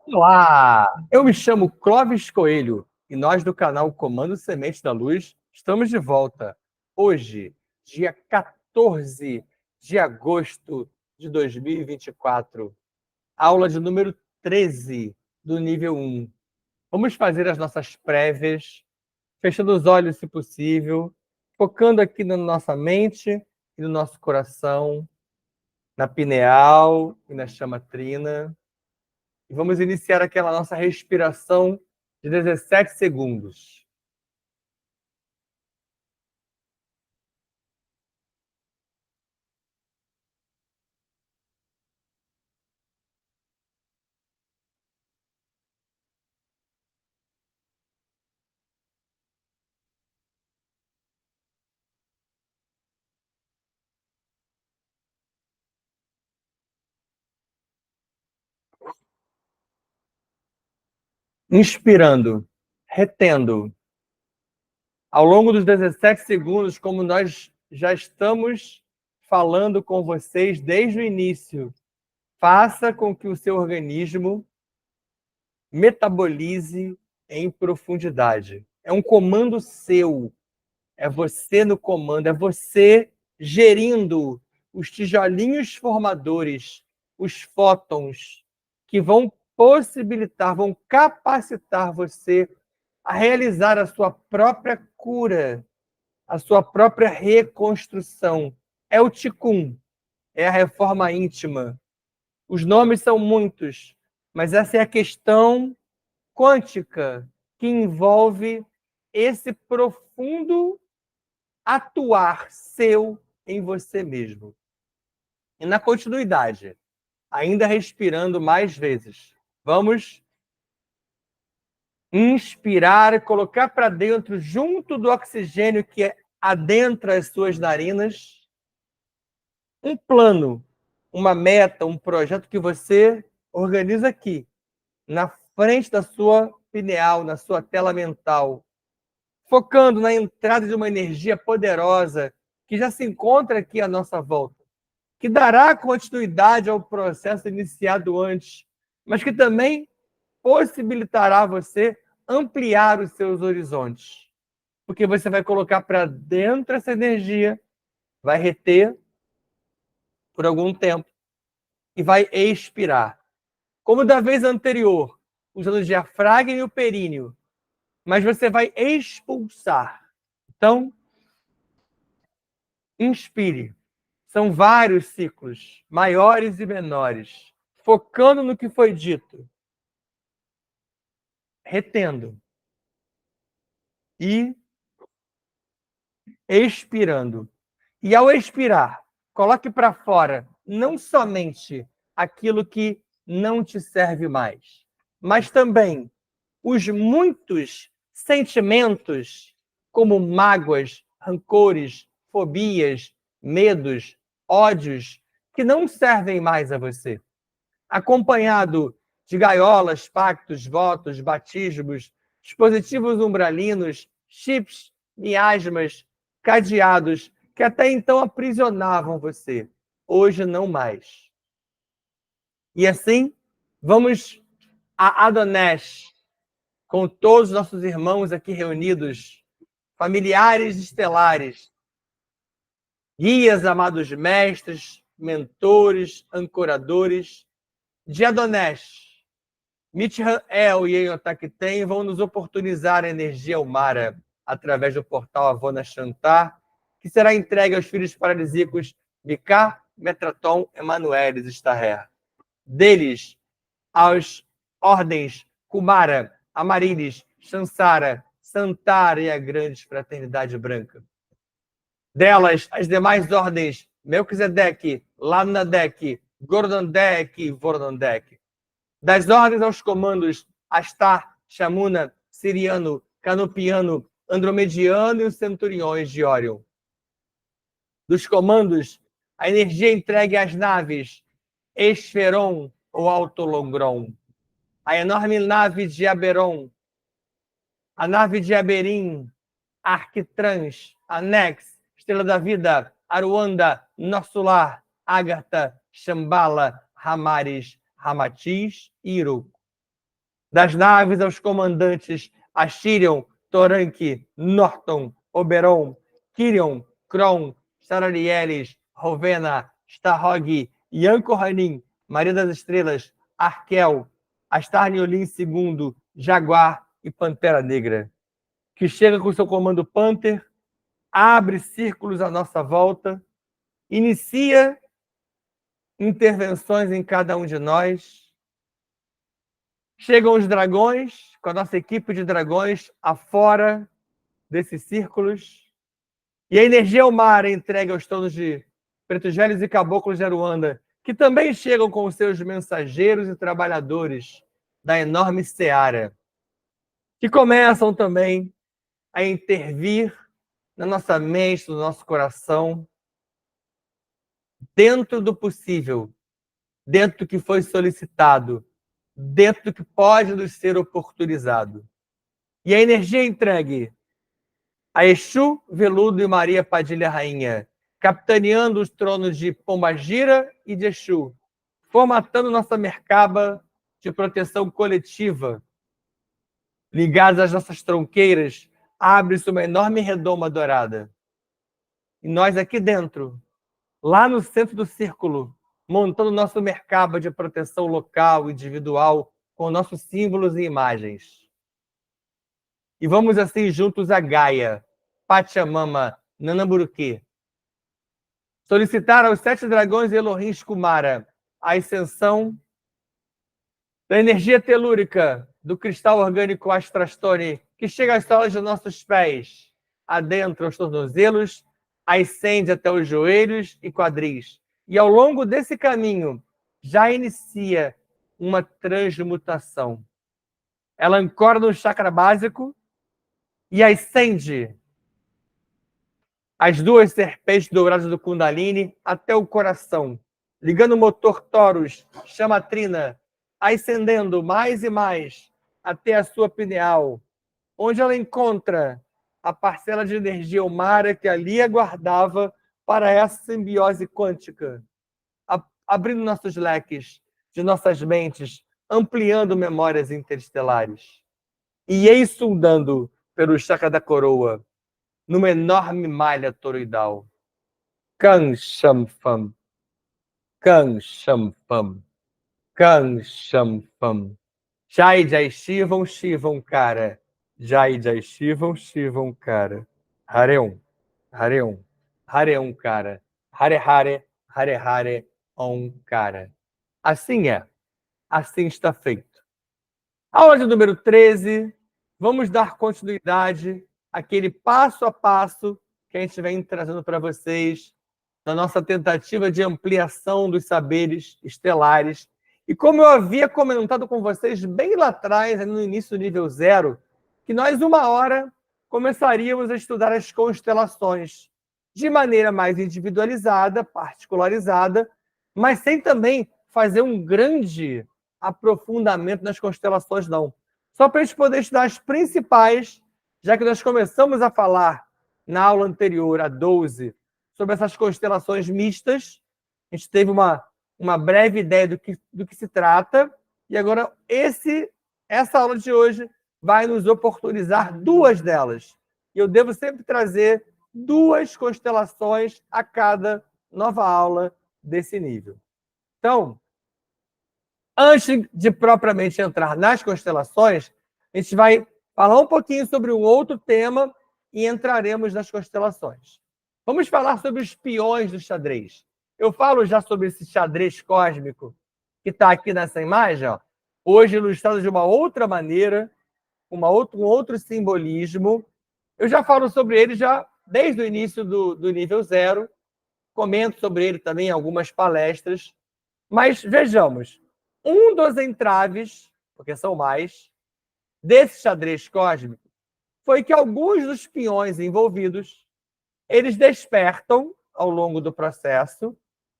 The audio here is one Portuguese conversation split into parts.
Olá, eu me chamo Clóvis Coelho e nós do canal Comando Semente da Luz estamos de volta. Hoje, dia 14 de agosto de 2024, aula de número 13 do nível 1. Vamos fazer as nossas prévias, fechando os olhos se possível, focando aqui na nossa mente e no nosso coração, na pineal e na chama trina. E vamos iniciar aquela nossa respiração de 17 segundos. Inspirando, retendo. Ao longo dos 17 segundos, como nós já estamos falando com vocês desde o início, faça com que o seu organismo metabolize em profundidade. É um comando seu. É você no comando, é você gerindo os tijolinhos formadores, os fótons, que vão possibilitar, vão capacitar você a realizar a sua própria cura, a sua própria reconstrução. É o Ticum, é a reforma íntima. Os nomes são muitos, mas essa é a questão quântica que envolve esse profundo atuar seu em você mesmo. E na continuidade, ainda respirando mais vezes, vamos inspirar e colocar para dentro, junto do oxigênio que adentra as suas narinas, um plano, uma meta, um projeto que você organiza aqui, na frente da sua pineal, na sua tela mental, focando na entrada de uma energia poderosa que já se encontra aqui à nossa volta, que dará continuidade ao processo iniciado antes, mas que também possibilitará você ampliar os seus horizontes. Porque você vai colocar para dentro essa energia, vai reter por algum tempo e vai expirar. Como da vez anterior, usando o diafragma e o períneo, mas você vai expulsar. Então, inspire. São vários ciclos, maiores e menores, focando no que foi dito, retendo e expirando. E ao expirar, coloque para fora não somente aquilo que não te serve mais, mas também os muitos sentimentos, como mágoas, rancores, fobias, medos, ódios, que não servem mais a você. Acompanhado de gaiolas, pactos, votos, batismos, dispositivos umbralinos, chips, miasmas, cadeados, que até então aprisionavam você. Hoje não mais. E assim, vamos a Adonesh, com todos os nossos irmãos aqui reunidos, familiares estelares, guias, amados mestres, mentores, ancoradores, de Adonesh, Mitran-El e Enyotakten vão nos oportunizar a energia Umara através do portal Avona Shantar, que será entregue aos filhos paralíticos Mikar, Metraton, Emanuelis e Staher. Deles, aos ordens Kumara, Amarilis, Chansara, Santara e a grande fraternidade branca. Delas, as demais ordens Melquisedeque, Lamnadek, Gordandek e Vornandek. Das ordens aos comandos Astar, Chamuna, Siriano, Canopiano, Andromediano e os centuriões de Orion. Dos comandos, a energia entregue às naves Esferon ou Autolongron, a enorme nave de Aberon, a nave de Aberim, Arquitrans, Anex, Estrela da Vida, Aruanda, Nosso Lar, Ágata, Shambhala, Ramares, Ramatiz e Iruko. Das naves aos comandantes Ashirion, Toranque, Norton, Oberon, Kirion, Kron, Sararieles, Rovena, Starhog, Yanko-Hanin, Maria das Estrelas, Arkel, Astarniolin II, Jaguar e Pantera Negra, que chega com seu comando Panther, abre círculos à nossa volta, inicia intervenções em cada um de nós. Chegam os dragões, com a nossa equipe de dragões afora desses círculos. E a energia ao mar é entregue aos tronos de Pretos Velhos e Caboclos de Aruanda, que também chegam com os seus mensageiros e trabalhadores da enorme seara, que começam também a intervir na nossa mente, no nosso coração, dentro do possível, dentro do que foi solicitado, dentro do que pode nos ser oportunizado. E a energia entregue a Exu, Veludo e Maria Padilha Rainha, capitaneando os tronos de Pombagira e de Exu, formatando nossa merkaba de proteção coletiva. Ligadas às nossas tronqueiras, abre-se uma enorme redoma dourada. E nós aqui dentro, lá no centro do círculo, montando nosso merkaba de proteção local, individual, com nossos símbolos e imagens. E vamos assim juntos a Gaia, Pachamama, Nanamburuque. Solicitar aos 7 dragões e Elohim Kumara a ascensão da energia telúrica do cristal orgânico Astrastone, que chega às solas dos nossos pés, adentro aos tornozelos, ascende até os joelhos e quadris. E ao longo desse caminho, já inicia uma transmutação. Ela ancora no chakra básico e ascende as 2 serpentes douradas do Kundalini até o coração, ligando o motor Taurus, chamatrina, ascendendo mais e mais até a sua pineal, onde ela encontra a parcela de energia humana que ali aguardava para essa simbiose quântica, abrindo nossos leques de nossas mentes, ampliando memórias interestelares e exundando pelo chakra da coroa, numa enorme malha toroidal. Kan Sham Fam, Kan Sham Fam, Kan Sham Fam. Jai Jai Shivam Shivam Cara. Jai Jai Shivam Shivam Cara. Hareum, Hareum, Hareum Cara. Hare Hare, Hare Hare, Om Cara. Assim é, assim está feito. Aula de número 13, vamos dar continuidade àquele passo a passo que a gente vem trazendo para vocês na nossa tentativa de ampliação dos saberes estelares. E como eu havia comentado com vocês bem lá atrás, no início do nível 0, que nós, uma hora, começaríamos a estudar as constelações de maneira mais individualizada, particularizada, mas sem também fazer um grande aprofundamento nas constelações, não. Só para a gente poder estudar as principais, já que nós começamos a falar na aula anterior, a 12, sobre essas constelações mistas. A gente teve uma breve ideia do que se trata, e agora essa aula de hoje vai nos oportunizar 2 delas. E eu devo sempre trazer 2 constelações a cada nova aula desse nível. Então, antes de propriamente entrar nas constelações, a gente vai falar um pouquinho sobre um outro tema e entraremos nas constelações. Vamos falar sobre os peões do xadrez. Eu falo já sobre esse xadrez cósmico que está aqui nessa imagem, ó, hoje ilustrado de uma outra maneira, um outro simbolismo. Eu já falo sobre ele já desde o início do nível 0, comento sobre ele também em algumas palestras, mas vejamos, um dos entraves, porque são mais, desse xadrez cósmico foi que alguns dos peões envolvidos, eles despertam ao longo do processo,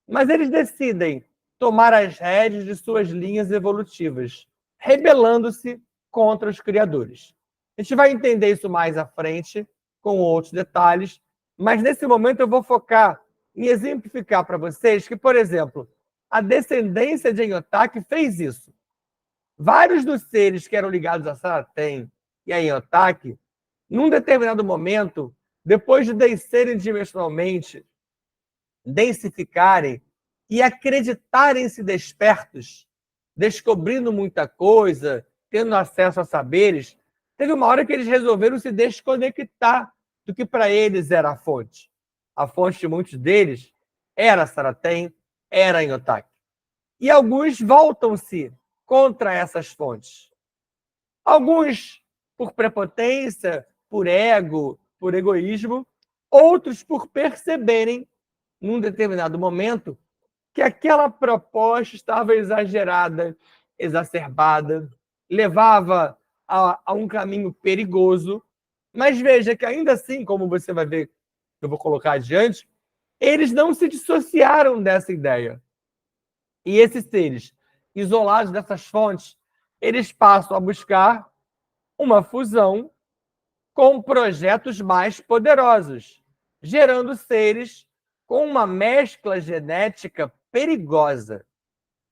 mas eles decidem tomar as rédeas de suas linhas evolutivas, rebelando-se contra os criadores. A gente vai entender isso mais à frente, com outros detalhes, mas nesse momento eu vou focar em exemplificar para vocês que, por exemplo, a descendência de Enyotak fez isso. Vários dos seres que eram ligados a Saratem e a Iotak, num determinado momento, depois de descerem dimensionalmente, densificarem e acreditarem-se despertos, descobrindo muita coisa, tendo acesso a saberes, teve uma hora que eles resolveram se desconectar do que para eles era a fonte. A fonte de muitos deles era Saratem, era Iotak. E alguns voltam-se contra essas fontes. Alguns por prepotência, por ego, por egoísmo, outros por perceberem, num determinado momento, que aquela proposta estava exagerada, exacerbada, levava a um caminho perigoso. Mas veja que ainda assim, como você vai ver, eu vou colocar adiante, eles não se dissociaram dessa ideia. E esses seres, isolados dessas fontes, eles passam a buscar uma fusão com projetos mais poderosos, gerando seres com uma mescla genética perigosa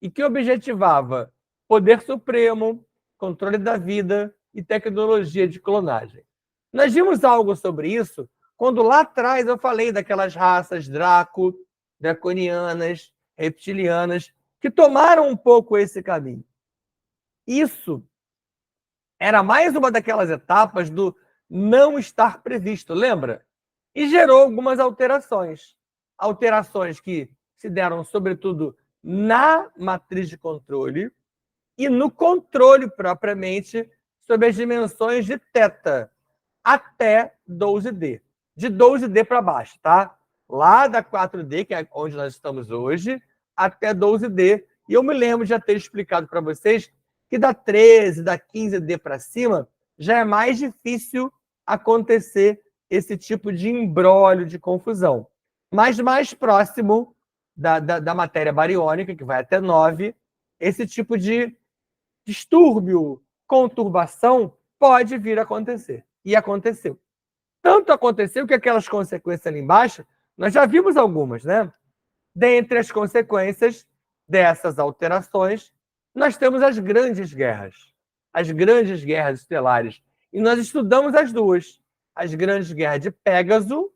e que objetivava poder supremo, controle da vida e tecnologia de clonagem. Nós vimos algo sobre isso quando lá atrás eu falei daquelas raças Draco, draconianas, reptilianas, que tomaram um pouco esse caminho. Isso era mais uma daquelas etapas do não estar previsto, lembra? E gerou algumas alterações. Alterações que se deram, sobretudo, na matriz de controle e no controle propriamente sobre as dimensões de θ até 12D. De 12D para baixo, tá? Lá da 4D, que é onde nós estamos hoje, até 12D. E eu me lembro de já ter explicado para vocês que da 13, da 15D para cima, já é mais difícil acontecer esse tipo de imbróglio, de confusão. Mas mais próximo da matéria bariônica, que vai até 9, esse tipo de distúrbio, conturbação, pode vir a acontecer. E aconteceu. Tanto aconteceu que aquelas consequências ali embaixo, nós já vimos algumas, né? Dentre as consequências dessas alterações, nós temos as grandes guerras estelares. E nós estudamos as duas. As grandes guerras de Pégaso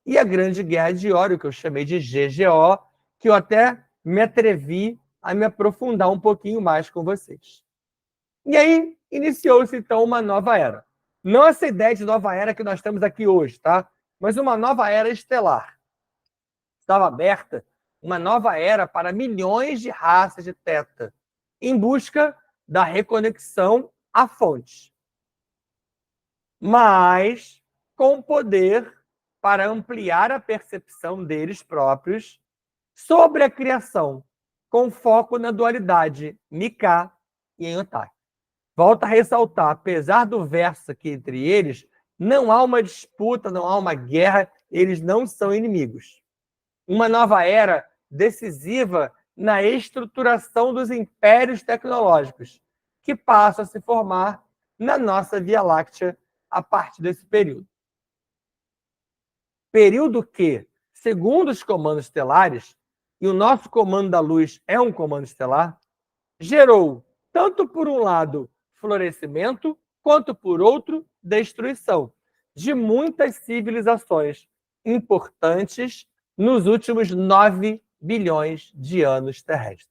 e a grande guerra de Órion, que eu chamei de GGO, que eu até me atrevi a me aprofundar um pouquinho mais com vocês. E aí iniciou-se, então, uma nova era. Não essa ideia de nova era que nós temos aqui hoje, tá? Mas uma nova era estelar. Estava aberta uma nova era para milhões de raças de θ, em busca da reconexão à fonte. Mas com poder para ampliar a percepção deles próprios sobre a criação, com foco na dualidade Mika e Iotak. Volto a ressaltar, apesar do verso aqui entre eles, não há uma disputa, não há uma guerra, eles não são inimigos. Uma nova era decisiva na estruturação dos impérios tecnológicos, que passam a se formar na nossa Via Láctea a partir desse período. Período que, segundo os comandos estelares, e o nosso comando da luz é um comando estelar, gerou, tanto por um lado, florescimento, quanto por outro, destruição de muitas civilizações importantes nos últimos 9 bilhões de anos terrestres.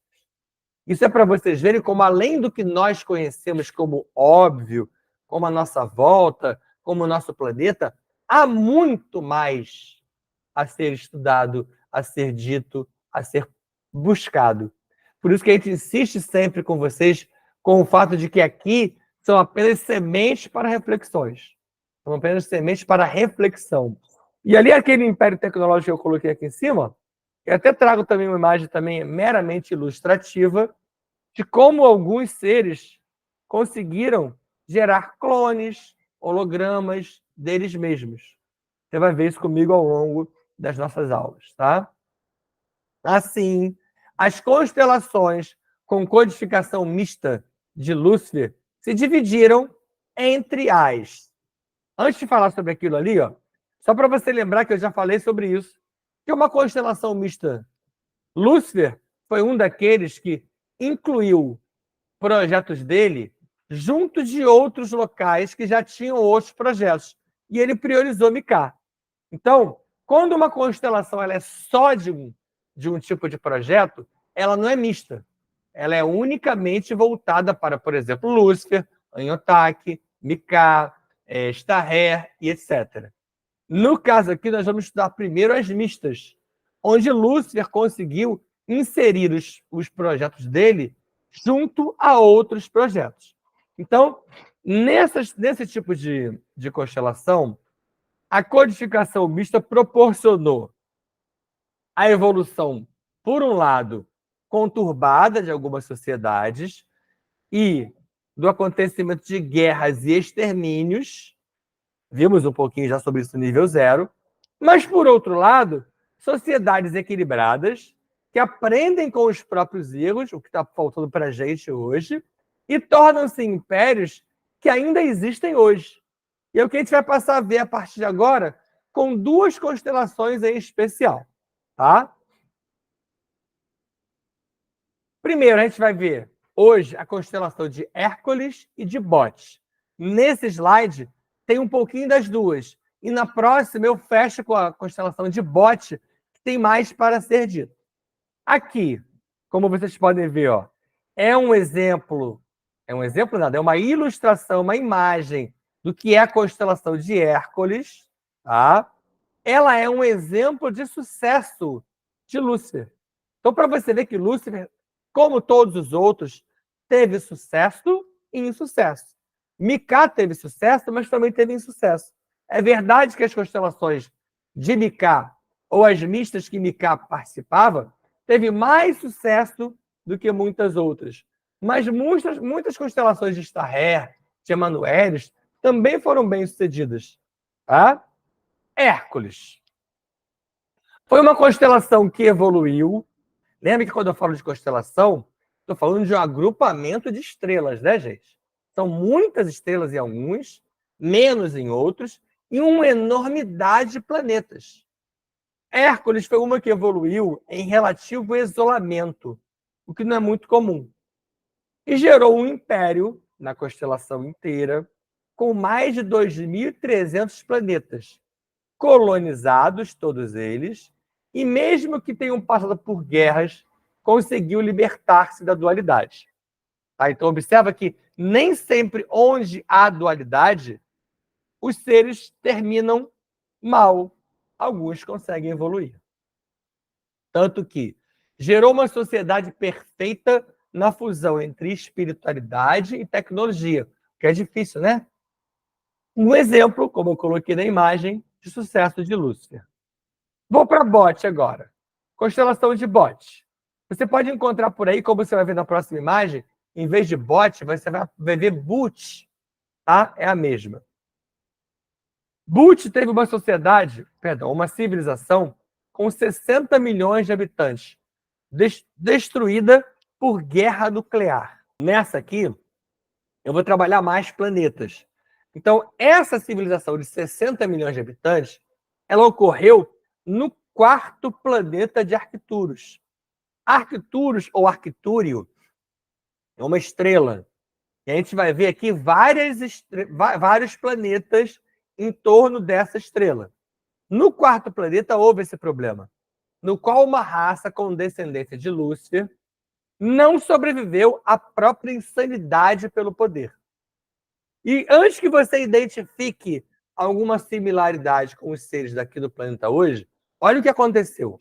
Isso é para vocês verem como, além do que nós conhecemos como óbvio, como a nossa volta, como o nosso planeta, há muito mais a ser estudado, a ser dito, a ser buscado. Por isso que a gente insiste sempre com vocês com o fato de que aqui são apenas sementes para reflexões. São apenas sementes para reflexão. E ali aquele império tecnológico que eu coloquei aqui em cima, eu até trago também uma imagem também meramente ilustrativa de como alguns seres conseguiram gerar clones, hologramas deles mesmos. Você vai ver isso comigo ao longo das nossas aulas, tá? Assim, as constelações com codificação mista de Lúcifer se dividiram entre as... Antes de falar sobre aquilo ali, ó, só para você lembrar que eu já falei sobre isso, que uma constelação mista Lúcifer foi um daqueles que incluiu projetos dele junto de outros locais que já tinham outros projetos. E ele priorizou Micá. Então, quando uma constelação ela é só de um tipo de projeto, ela não é mista. Ela é unicamente voltada para, por exemplo, Lúcifer, Anhotak, Micá, Starré e etc. No caso aqui, nós vamos estudar primeiro as mistas, onde Lúcifer conseguiu inserir os projetos dele junto a outros projetos. Então, nesse tipo de constelação, a codificação mista proporcionou a evolução, por um lado, conturbada de algumas sociedades e do acontecimento de guerras e extermínios. Vimos um pouquinho já sobre isso no nível 0. Mas, por outro lado, sociedades equilibradas que aprendem com os próprios erros, o que está faltando para a gente hoje, e tornam-se impérios que ainda existem hoje. E é o que a gente vai passar a ver a partir de agora com 2 constelações em especial. Tá? Primeiro, a gente vai ver hoje a constelação de Hércules e de Bote. Nesse slide, tem um pouquinho das duas. E na próxima, eu fecho com a constelação de Bote, que tem mais para ser dito. Aqui, como vocês podem ver, ó, é um exemplo nada, é uma ilustração, uma imagem do que é a constelação de Hércules. Tá? Ela é um exemplo de sucesso de Lúcifer. Então, para você ver que Lúcifer, como todos os outros, teve sucesso e insucesso. Micá teve sucesso, mas também teve insucesso. É verdade que as constelações de Micá, ou as mistas que Micá participava, teve mais sucesso do que muitas outras. Mas muitas constelações de Starré, de Emanuelis, também foram bem-sucedidas. Tá? Hércules. Foi uma constelação que evoluiu. Lembra que quando eu falo de constelação, estou falando de um agrupamento de estrelas, né, gente? São muitas estrelas em alguns, menos em outros, e uma enormidade de planetas. Hércules foi uma que evoluiu em relativo isolamento, o que não é muito comum. E gerou um império na constelação inteira, com mais de 2.300 planetas, colonizados, todos eles, e mesmo que tenham passado por guerras, conseguiu libertar-se da dualidade. Tá? Então, observa que nem sempre onde há dualidade, os seres terminam mal. Alguns conseguem evoluir. Tanto que gerou uma sociedade perfeita na fusão entre espiritualidade e tecnologia, que é difícil, né? Um exemplo, como eu coloquei na imagem, de sucesso de Lúcifer. Vou para Bote agora. Constelação de Bote. Você pode encontrar por aí, como você vai ver na próxima imagem, em vez de Bote, você vai ver But. Tá? É a mesma. But teve uma sociedade, uma civilização com 60 milhões de habitantes, destruída por guerra nuclear. Nessa aqui, eu vou trabalhar mais planetas. Então, essa civilização de 60 milhões de habitantes, ela ocorreu no 4º planeta de Arcturus. Arcturus, ou Arctúrio, é uma estrela. E a gente vai ver aqui vários planetas em torno dessa estrela. No 4º planeta houve esse problema, no qual uma raça com descendência de Lúcifer não sobreviveu à própria insanidade pelo poder. E antes que você identifique alguma similaridade com os seres daqui do planeta hoje, olha o que aconteceu.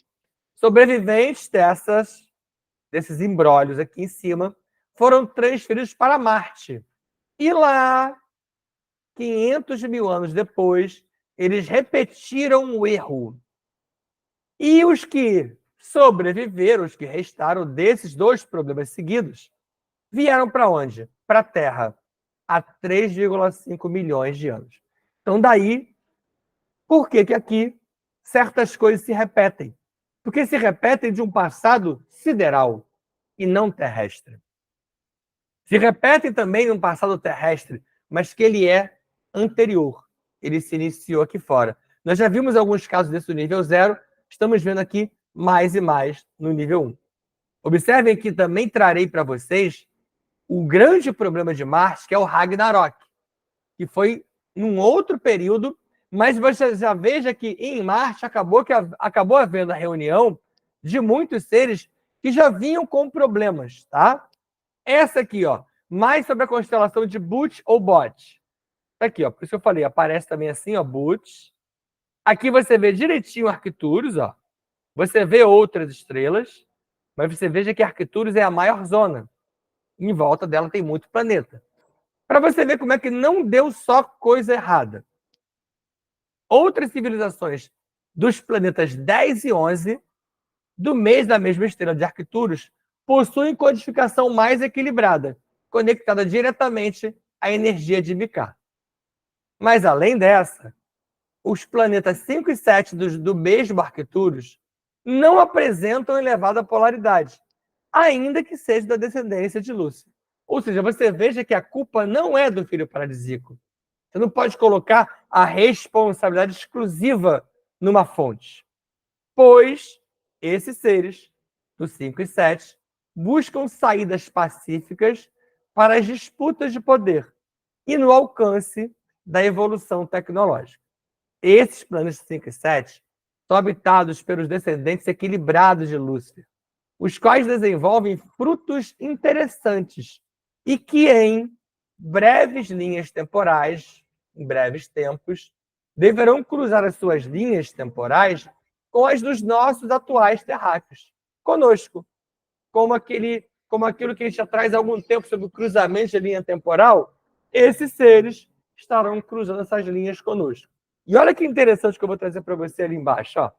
Sobreviventes desses embrólios aqui em cima foram transferidos para Marte. E lá, 500 mil anos depois, eles repetiram o erro. E os que sobreviveram, os que restaram desses 2 problemas seguidos, vieram para onde? Para a Terra, há 3,5 milhões de anos. Então, daí, por que aqui certas coisas se repetem? Porque se repetem de um passado sideral e não terrestre. Se repetem também de um passado terrestre, mas que ele é anterior. Ele se iniciou aqui fora. Nós já vimos alguns casos desse no nível 0, estamos vendo aqui mais e mais no nível 1. Observem que também trarei para vocês o grande problema de Marte, que é o Ragnarok, que foi num outro período, mas você já veja que em Marte acabou havendo a reunião de muitos seres que já vinham com problemas, tá? Essa aqui, ó, mais sobre a constelação de Boot ou Bot. Aqui, ó, por isso eu falei, aparece também assim, ó, Boot. Aqui você vê direitinho Arcturus, ó. Você vê outras estrelas, mas você veja que Arcturus é a maior zona. Em volta dela tem muito planeta. Para você ver como é que não deu só coisa errada. Outras civilizações dos planetas 10 e 11, do mês da mesma estrela de Arcturus, possuem codificação mais equilibrada, conectada diretamente à energia de Micá. Mas, além dessa, os planetas 5 e 7 do mesmo Arcturus não apresentam elevada polaridade, ainda que seja da descendência de Lúcifer. Ou seja, você veja que a culpa não é do filho paradisíaco. Você não pode colocar a responsabilidade exclusiva numa fonte, pois esses seres, do 5 e 7, buscam saídas pacíficas para as disputas de poder e no alcance da evolução tecnológica. Esses planetas 5 e 7 são habitados pelos descendentes equilibrados de Lúcifer, os quais desenvolvem frutos interessantes e que, em breves linhas temporais, em breves tempos, deverão cruzar as suas linhas temporais com as dos nossos atuais terráqueos, conosco, como aquilo que a gente já traz há algum tempo sobre o cruzamento de linha temporal, esses seres estarão cruzando essas linhas conosco. E olha que interessante que eu vou trazer para você ali embaixo. Ó.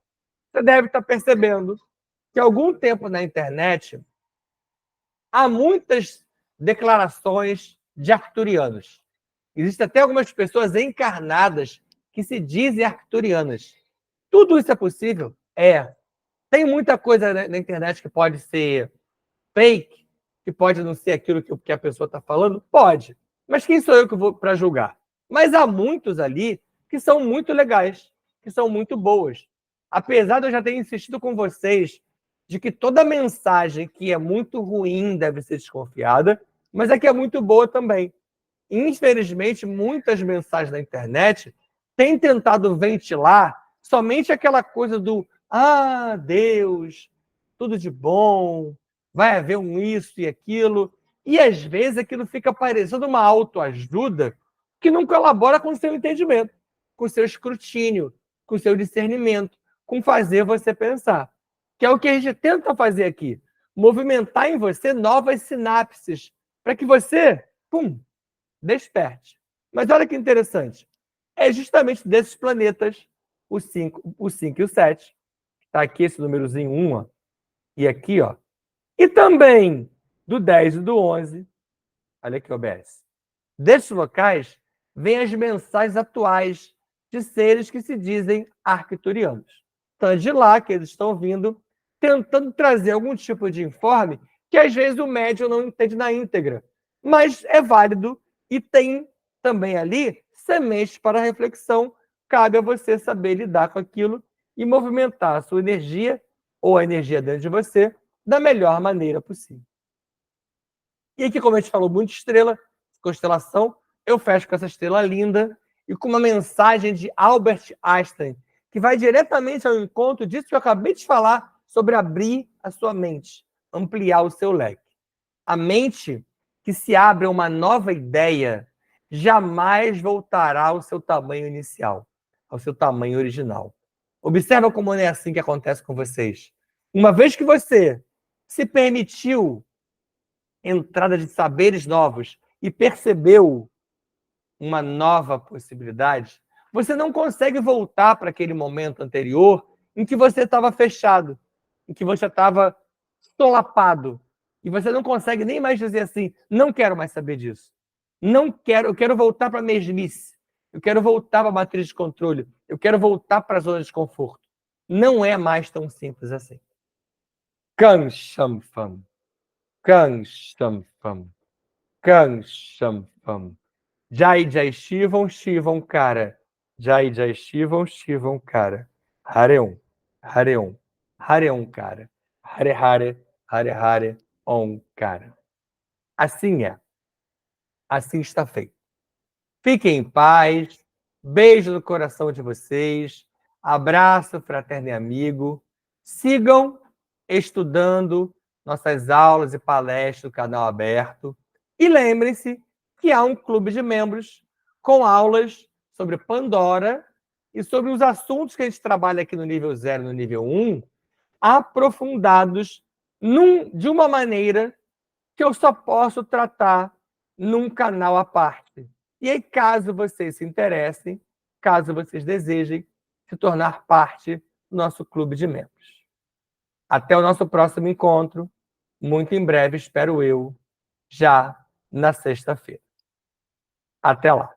Você deve estar percebendo que há algum tempo na internet há muitas declarações de arcturianos. Existem até algumas pessoas encarnadas que se dizem arcturianas. Tudo isso é possível? É. Tem muita coisa na internet que pode ser fake, que pode não ser aquilo que a pessoa está falando? Pode. Mas quem sou eu que vou para julgar? Mas há muitos ali que são muito legais, que são muito boas. Apesar de eu já ter insistido com vocês de que toda mensagem que é muito ruim deve ser desconfiada, mas a que é muito boa também. Infelizmente, muitas mensagens na internet têm tentado ventilar somente aquela coisa do Deus, tudo de bom, vai haver um isso e aquilo, e às vezes aquilo fica parecendo uma autoajuda que não colabora com o seu entendimento, com o seu escrutínio, com o seu discernimento, com fazer você pensar. Que é o que a gente tenta fazer aqui, movimentar em você novas sinapses, para que você, desperte. Mas olha que interessante. É justamente desses planetas, o 5 e o 7. Está aqui esse númerozinho 1, ó, e aqui, ó. E também do 10 e do 11. Olha aqui, OBS. Desses locais, vêm as mensagens atuais de seres que se dizem arcturianos. Então, é de lá que eles estão vindo, tentando trazer algum tipo de informe que, às vezes, o médium não entende na íntegra. Mas é válido e tem também ali sementes para reflexão. Cabe a você saber lidar com aquilo e movimentar a sua energia ou a energia dentro de você da melhor maneira possível. E aqui, como a gente falou muito de estrela, constelação, eu fecho com essa estrela linda e com uma mensagem de Albert Einstein, que vai diretamente ao encontro disso que eu acabei de falar sobre abrir a sua mente, ampliar o seu leque. A mente que se abre a uma nova ideia jamais voltará ao seu tamanho inicial, ao seu tamanho original. Observa como não é assim que acontece com vocês. Uma vez que você se permitiu entrada de saberes novos e percebeu uma nova possibilidade, você não consegue voltar para aquele momento anterior em que você estava fechado, em que você estava solapado. E você não consegue nem mais dizer assim, não quero mais saber disso. Não quero, eu quero voltar para a mesmice. Eu quero voltar para a matriz de controle. Eu quero voltar para a zona de conforto. Não é mais tão simples assim. Kang Sham Fam. Kang Sham Fam. Kang Sham Fam. Jai Jai Shivam Shivam Kara. Jai Jai Shivam Shivam Kara. Hareum. Hareum. Hareum Kara. Hare Hare. Hare Hare. Om Kara. Assim é. Assim está feito. Fiquem em paz. Beijo no coração de vocês. Abraço fraterno e amigo. Sigam estudando nossas aulas e palestras do canal aberto. E lembrem-se que há um clube de membros com aulas sobre Pandora e sobre os assuntos que a gente trabalha aqui no nível 0 e no nível 1, aprofundados de uma maneira que eu só posso tratar num canal à parte. E aí, caso vocês se interessem, caso vocês desejem se tornar parte do nosso clube de membros. Até o nosso próximo encontro, muito em breve, espero eu, já na sexta-feira. Até lá.